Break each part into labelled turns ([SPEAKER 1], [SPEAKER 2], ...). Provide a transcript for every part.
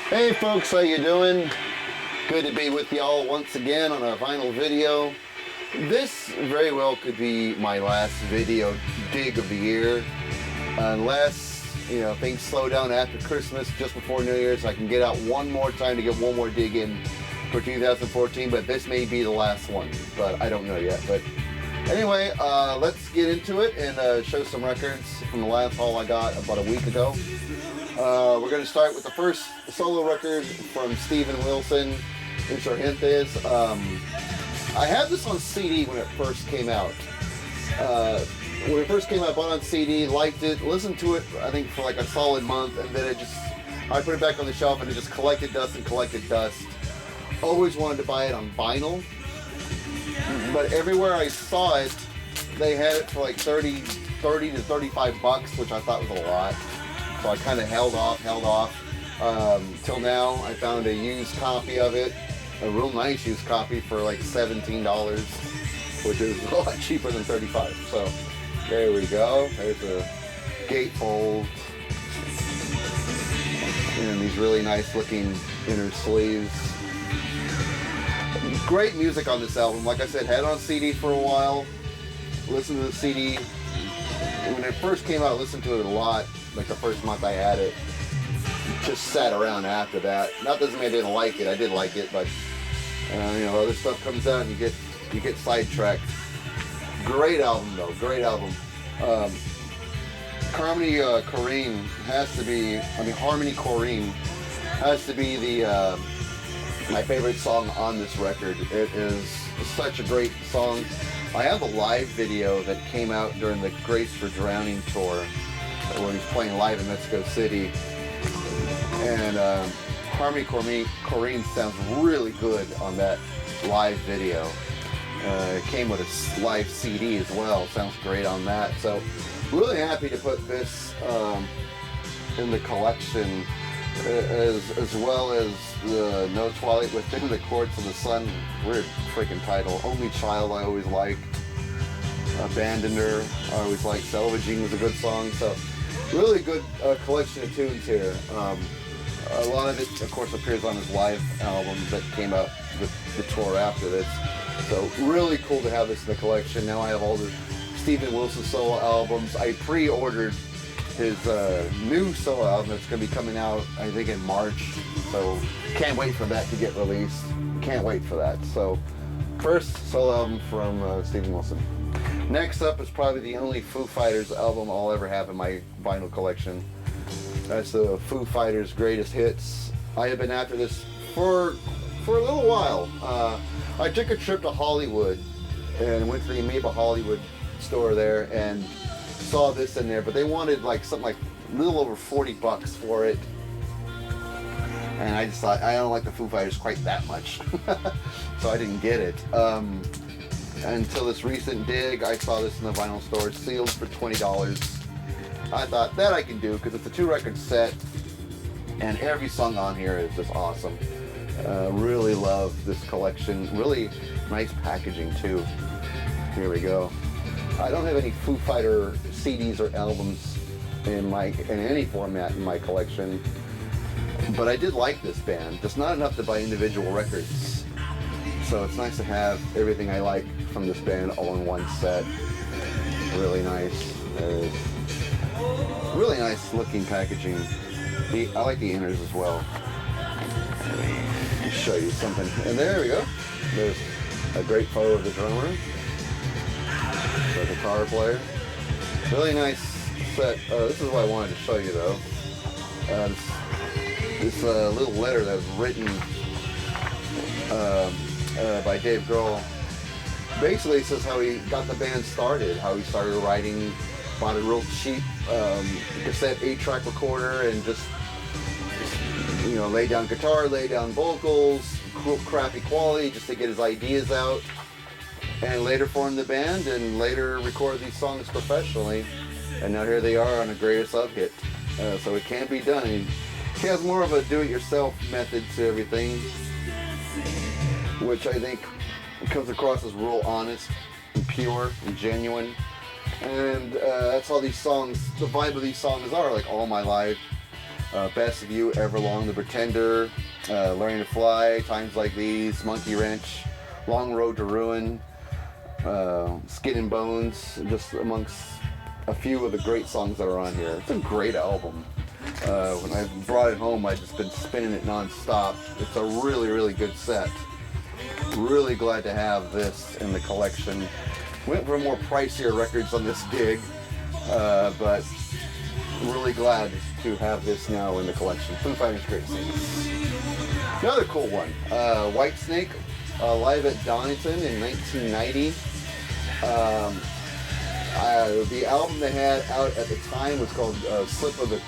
[SPEAKER 1] Hey folks, how you doing? Good to be with y'all once again on a vinyl video. This very well could be my last video dig of the year, unless things slow down after Christmas, just before New Year's. I can get out one more time to get one more dig in for 2014, but this may be the last one, but I don't know yet. But anyway, let's get into it and show some records from the last haul I got about a week ago. We're going to start with the first solo record from Steven Wilson, Insurgentes. I had this on CD when it first came out. When it first came out, I bought it on CD, liked it, listened to it, I think, for like a solid month, and then I put it back on the shelf and it just collected dust and collected dust. Always wanted to buy it on vinyl, but everywhere I saw it, they had it for like 30 to 35 bucks, which I thought was a lot. So I kind of held off, till now. I found a used copy of it, a real nice used copy for like $17, which is a lot cheaper than 35. So there we go. There's a gatefold and these really nice looking inner sleeves. Great music on this album. Like I said, had it on CD for a while. Listened to the CD. When it first came out, I listened to it a lot. Like the first month I had it, just sat around after that. Not doesn't mean I didn't like it. I did like it, but other stuff comes out and you get sidetracked. Great album though, great album. Harmony Korine has to be. Harmony Korine has to be the my favorite song on this record. It is such a great song. I have a live video that came out during the Grace for Drowning tour, where he's playing live in Mexico City, and Harmony Korine sounds really good on that live video. It came with a live CD as well, sounds great on that. So really happy to put this in the collection, as well as the No Twilight Within the Courts of the Sun. Weird freaking title. Only Child I always liked. Abandoner I always liked. Salvaging was a good song. So really good collection of tunes here. A lot of it, of course, appears on his live album that came out with the tour after this. So really cool to have this in the collection. Now I have all the Steven Wilson solo albums. I pre-ordered his new solo album that's going to be coming out, I think, in March. So can't wait for that to get released. Can't wait for that. So first solo album from Steven Wilson. Next up is probably the only Foo Fighters album I'll ever have in my vinyl collection. That's the Foo Fighters Greatest Hits. I have been after this for a little while. I took a trip to Hollywood and went to the Amoeba Hollywood store there and saw this in there, but they wanted like something like a little over 40 bucks for it. And I just thought, I don't like the Foo Fighters quite that much. So I didn't get it. Until this recent dig, I saw this in the vinyl store, sealed for $20. I thought that I can do because it's a 2-record set and every song on here is just awesome. Really love this collection. Really nice packaging too. Here we go. I don't have any Foo Fighter CDs or albums in any format in my collection, but I did like this band. Just not enough to buy individual records. So it's nice to have everything I like from this band all in one set. Really nice. Really nice looking packaging. I like the inners as well. Let me show you something. And there we go. There's a great photo of the drummer, the guitar player. Really nice set. This is what I wanted to show you though. This little letter that was written by Dave Grohl. Basically, it says how he got the band started, how he started writing, bought a real cheap cassette 8-track recorder, and just lay down guitar, lay down vocals, crappy quality, just to get his ideas out, and later formed the band, and later recorded these songs professionally, and now here they are on a Greatest Of hit. So it can be done. He has more of a do-it-yourself method to everything, which I think comes across as real honest and pure and genuine. And that's how these songs, the vibe of these songs are, like All My Life, Best of You, Everlong, The Pretender, Learning to Fly, Times Like These, Monkey Wrench, Long Road to Ruin, Skin and Bones, just amongst a few of the great songs that are on here. It's a great album. When I brought it home, I've just been spinning it non-stop. It's a really, really good set. Really glad to have this in the collection. Went for more pricier records on this dig, but really glad to have this now in the collection. Foo Fighters Great Singers. Another cool one, Whitesnake, live at Donington in 1990. The album they had out at the time was called Slip of the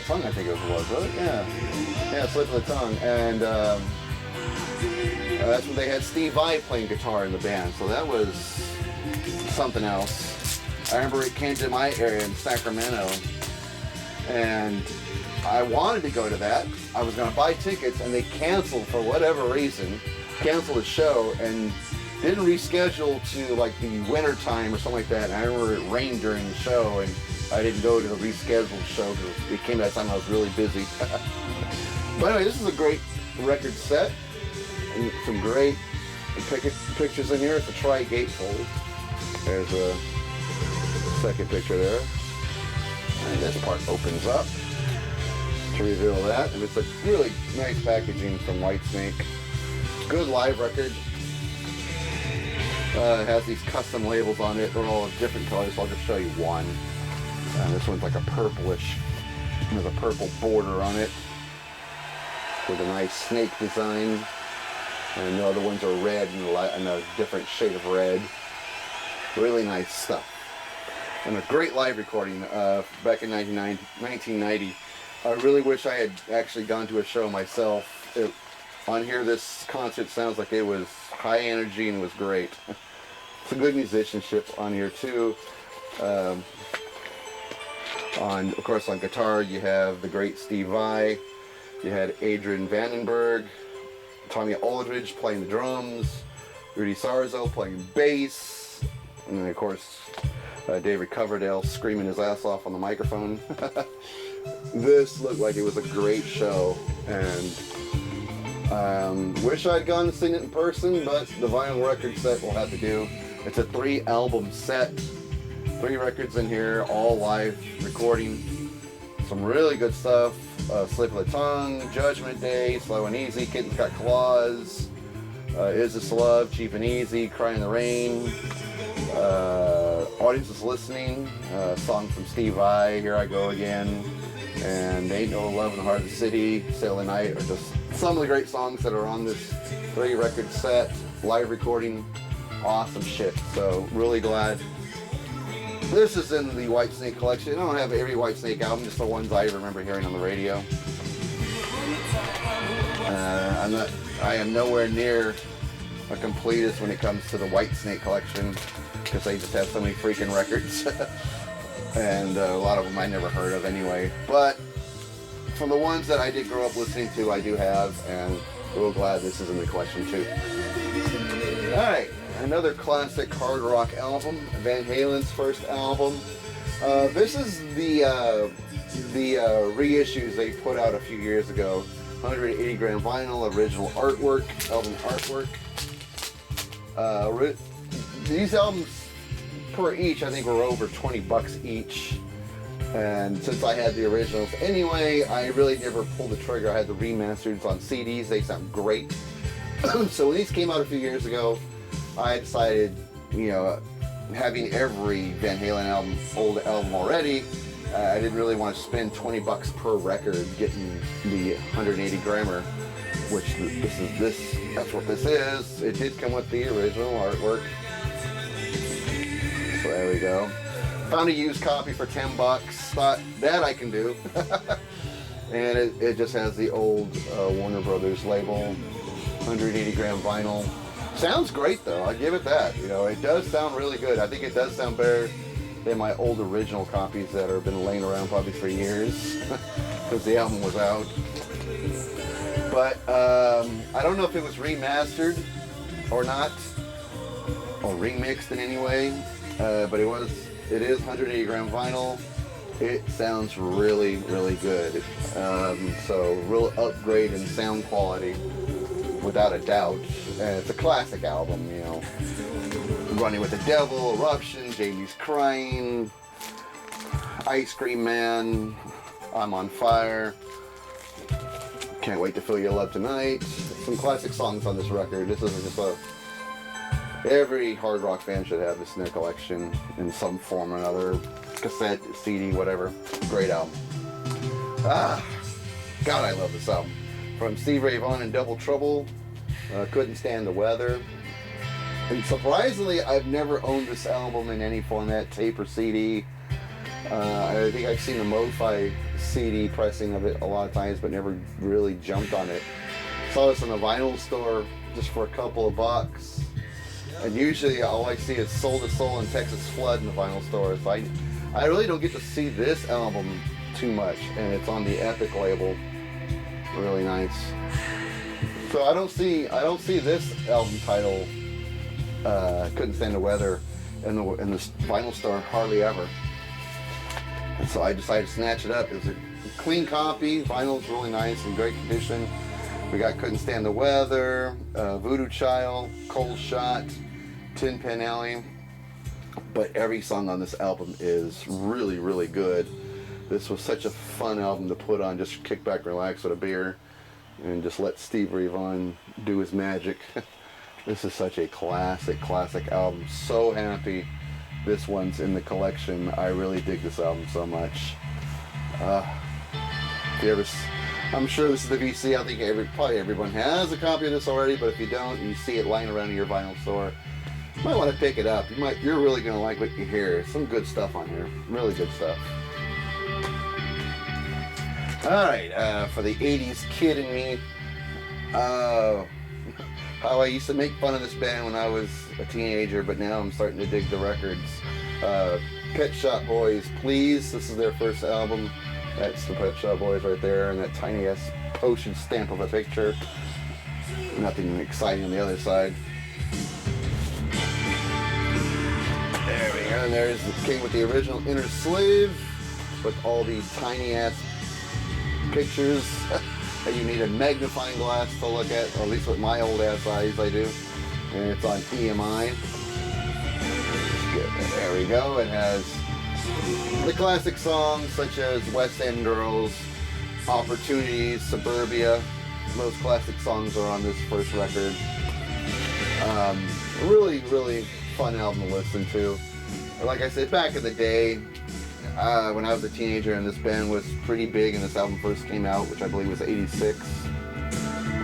[SPEAKER 1] Tongue, I think it was it? Yeah, Slip of the Tongue. And that's when they had Steve Vai playing guitar in the band, so that was something else. I remember it came to my area in Sacramento, and I wanted to go to that. I was going to buy tickets, and they canceled for whatever reason, canceled the show, and didn't reschedule to like the winter time or something like that. And I remember it rained during the show, and I didn't go to the rescheduled show because it came at a time I was really busy. But anyway, this is a great record set, and some great pictures in here. It's a tri-gatefold. There's a second picture there. And this part opens up to reveal that. And it's a really nice packaging from Whitesnake. Good live record. It has these custom labels on it. They're all different colors, so I'll just show you one. And this one's like a purplish. There's a purple border on it with a nice snake design. And the other ones are red and a different shade of red. Really nice stuff. And a great live recording back in 1990. I really wish I had actually gone to a show myself. On here, this concert sounds like it was high energy and was great. Some good musicianship on here too. Of course, on guitar, you have the great Steve Vai. You had Adrian Vandenberg, Tommy Aldridge playing the drums, Rudy Sarzo playing bass, and then of course David Coverdale screaming his ass off on the microphone. This looked like it was a great show, and wish I'd gone to see it in person, but the vinyl record set will have to do. It's a 3-album set, 3 records in here, all live recording. Some really good stuff. Slip of the Tongue, Judgment Day, Slow and Easy, Kitten's Got Claws, Is This Love, Cheap and Easy, Cry in the Rain, Audience is Listening, song from Steve Vai, Here I Go Again, and Ain't No Love in the Heart of the City, Sail the Night, are just some of the great songs that are on this 3-record set, live recording, awesome shit. So really glad this is in the Whitesnake collection. I don't have every Whitesnake album, just the ones I remember hearing on the radio. I am nowhere near a completist when it comes to the Whitesnake collection, because they just have so many freaking records. And a lot of them I never heard of anyway. But from the ones that I did grow up listening to, I do have, and real glad this is in the collection too. Alright, another classic hard rock album, Van Halen's first album. This is the reissues they put out a few years ago. 180 gram vinyl, original artwork, album artwork. These albums per each, I think, were over $20 each. And since I had the originals anyway, I really never pulled the trigger. I had the remasters on CDs. They sound great. So when these came out a few years ago, I decided, you know, having every Van Halen album, old album already, I didn't really want to spend $20 per record getting the 180 grammer, which that's what this is. It did come with the original artwork. So there we go. Found a used copy for $10. Thought that I can do. And it just has the old Warner Brothers label, 180 gram vinyl. Sounds great though, I give it that. You know, it does sound really good. I think it does sound better than my old original copies that have been laying around probably for years because the album was out. But I don't know if it was remastered or not, or remixed in any way. But it is 180 gram vinyl. It sounds really, really good. So real upgrade in sound quality, without a doubt. And it's a classic album, you know. Running with the Devil, Eruption, JD's Crying, Ice Cream Man, I'm on Fire, Can't Wait to Feel Your Love Tonight. Some classic songs on this record. This is just every hard rock band should have this in their collection in some form or another. Cassette, CD, whatever. Great album. God, I love this album. From Stevie Ray Vaughan and Double Trouble, Couldn't Stand the Weather. And surprisingly, I've never owned this album in any format, tape or CD. I think I've seen the Mo-Fi CD pressing of it a lot of times, but never really jumped on it. Saw this in a vinyl store just for a couple of bucks. And usually all I see is Soul to Soul and Texas Flood in the vinyl store. So I really don't get to see this album too much, and it's on the Epic label. Really nice. So I don't see this album title, Couldn't Stand the Weather, in the vinyl store hardly ever. And so I decided to snatch it up. It was a clean copy. Vinyl's really nice and great condition. We got Couldn't Stand the Weather, Voodoo Child, Cold Shot, Tin Pan Alley. But every song on this album is really, really good. This was such a fun album to put on. Just kick back, relax with a beer, and just let Steve Ray Vaughan do his magic. This is such a classic album. So happy this one's in the collection. I really dig this album so much. If you ever, I'm sure this is the VC. I think probably everyone has a copy of this already, but if you don't, and you see it lying around in your vinyl store, you might want to pick it up. You're really gonna like what you hear. Some good stuff on here. Really good stuff. Alright, for the 80s kid in me, how I used to make fun of this band when I was a teenager, but now I'm starting to dig the records. Pet Shop Boys, Please. This is their first album. That's the Pet Shop Boys right there, and that tiny ass postage stamp of a picture. Nothing exciting on the other side. There we go, and there's the King with the original Inner Slave, with all these tiny ass pictures that you need a magnifying glass to look at, or at least with my old ass eyes I do. And it's on EMI. There we go. It has the classic songs such as West End Girls, Opportunities, Suburbia. Most classic songs are on this first record. Really, really fun album to listen to. Like I said, back in the day, when I was a teenager and this band was pretty big and this album first came out, which I believe was 86,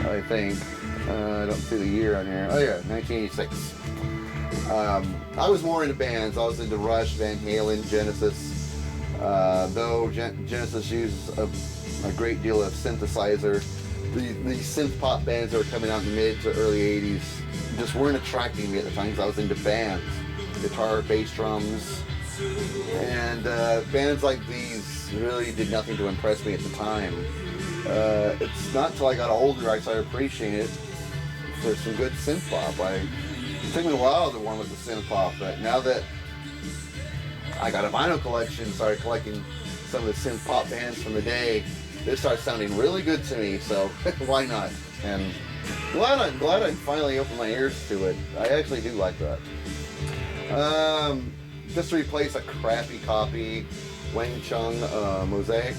[SPEAKER 1] I think. I don't see the year on here. Oh yeah, 1986. I was more into bands. I was into Rush, Van Halen, Genesis. Though Genesis used a great deal of synthesizer, the synth pop bands that were coming out in the mid to early 80s just weren't attracting me at the time because I was into bands. Guitar, bass, drums. And bands like these really did nothing to impress me at the time. It's not until I got older I started appreciating it for some good synth pop. It took me a while to warm up to synth pop, but now that I got a vinyl collection and started collecting some of the synth pop bands from the day, this starts sounding really good to me, so why not? And glad I finally opened my ears to it. I actually do like that. Just to replace a crappy copy, Wang Chung Mosaic.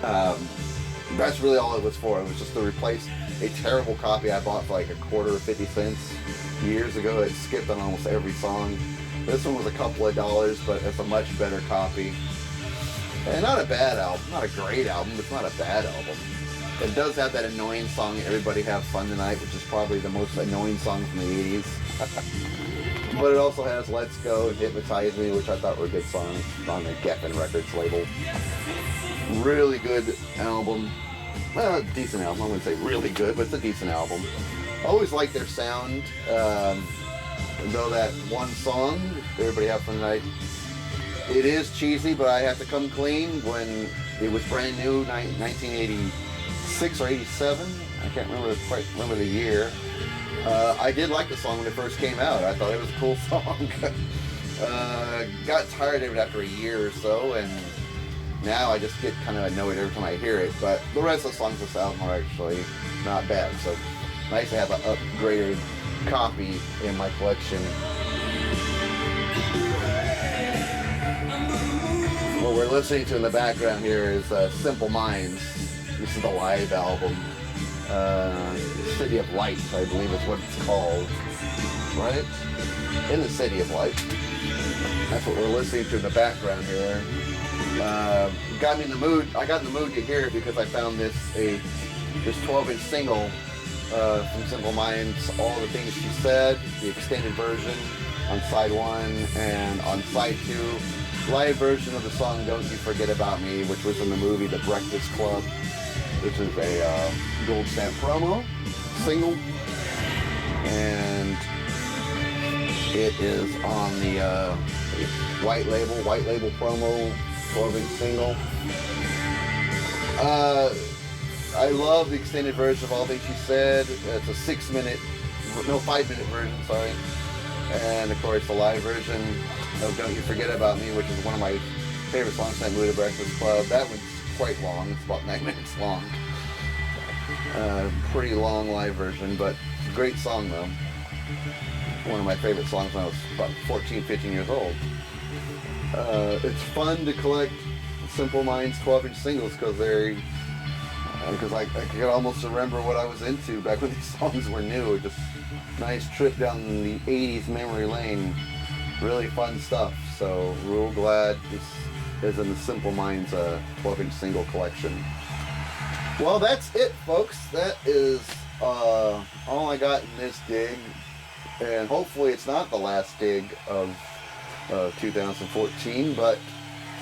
[SPEAKER 1] That's really all it was for. It was just to replace a terrible copy I bought for like a quarter or 50 cents years ago. It skipped on almost every song. This one was a couple of dollars, but it's a much better copy. And not a bad album. Not a great album, but it's not a bad album. It does have that annoying song, Everybody Have Fun Tonight, which is probably the most annoying song from the 80s. But it also has Let's Go and Hypnotize Me, which I thought were good songs on the Geffen Records label. Really good album. Well, decent album. I wouldn't say really good, but it's a decent album. Always liked their sound. Though that one song, Everybody Have Fun Tonight, it is cheesy, but I have to come clean. When it was brand new, 1986 or 87, I can't quite remember the year. I did like the song when it first came out. I thought it was a cool song. Got tired of it after a year or so, and now I just get kind of annoyed every time I hear it. But the rest of the songs of this album are actually not bad. So nice to have an upgraded copy in my collection. What we're listening to in the background here is Simple Minds. This is the live album. City of Light, I believe is what it's called. Right? In the City of Light. That's what we're listening to in the background here. Got me in the mood. I got in the mood to hear it because I found this 12-inch single from Simple Minds, All the Things She Said, the extended version on side 1, and on side 2, live version of the song Don't You Forget About Me, which was in the movie The Breakfast Club. This is a gold stamp promo single, and it is on the white label promo 12-inch single. I love the extended version of All Things She Said. It's a 5-minute version, sorry. And of course the live version of Don't You Forget About Me, which is one of my favorite songs from The Breakfast Club. That one's quite long, it's about 9 minutes long. Pretty long live version, but great song though. One of my favorite songs when I was about 14, 15 years old. It's fun to collect Simple Minds 12-inch singles because I could almost remember what I was into back when these songs were new. Just nice trip down the 80s memory lane. Really fun stuff. So real glad this is in the Simple Minds 12-inch single collection. Well, that's it, folks. That is all I got in this dig. And hopefully it's not the last dig of 2014, but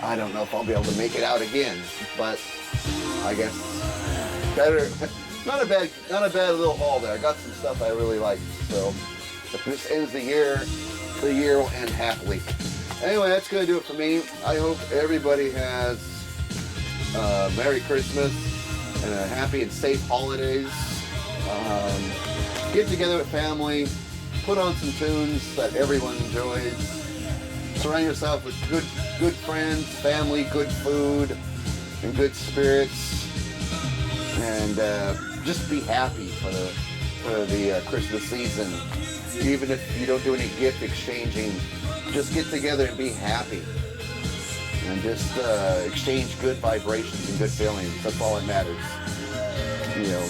[SPEAKER 1] I don't know if I'll be able to make it out again. But I guess better. Not a bad little haul there. I got some stuff I really like. So if this ends the year will end happily. Anyway, that's gonna do it for me. I hope everybody has Merry Christmas and a happy and safe holidays. Get together with family. Put on some tunes that everyone enjoys. Surround yourself with good friends, family, good food, and good spirits. And just be happy for the Christmas season. Even if you don't do any gift exchanging, just get together and be happy. And just exchange good vibrations and good feelings. That's all that matters. You know,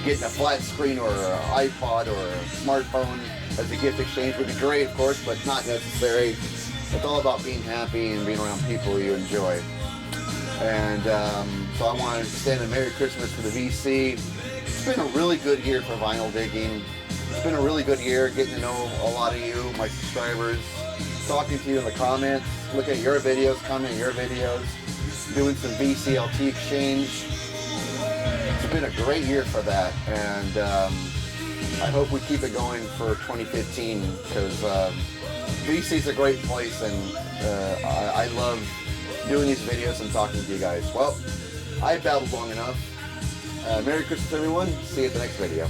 [SPEAKER 1] getting a flat screen or an iPod or a smartphone as a gift exchange would be great, of course, but not necessary. It's all about being happy and being around people you enjoy. And so I want to extend a Merry Christmas to the VC. It's been a really good year for vinyl digging. It's been a really good year getting to know a lot of you, my subscribers, talking to you in the comments, looking at your videos, commenting your videos, doing some VCLT exchange. It's been a great year for that, and I hope we keep it going for 2015 because VC's a great place, and I love doing these videos and talking to you guys. Well, I've babbled long enough. Merry Christmas, everyone. See you at the next video.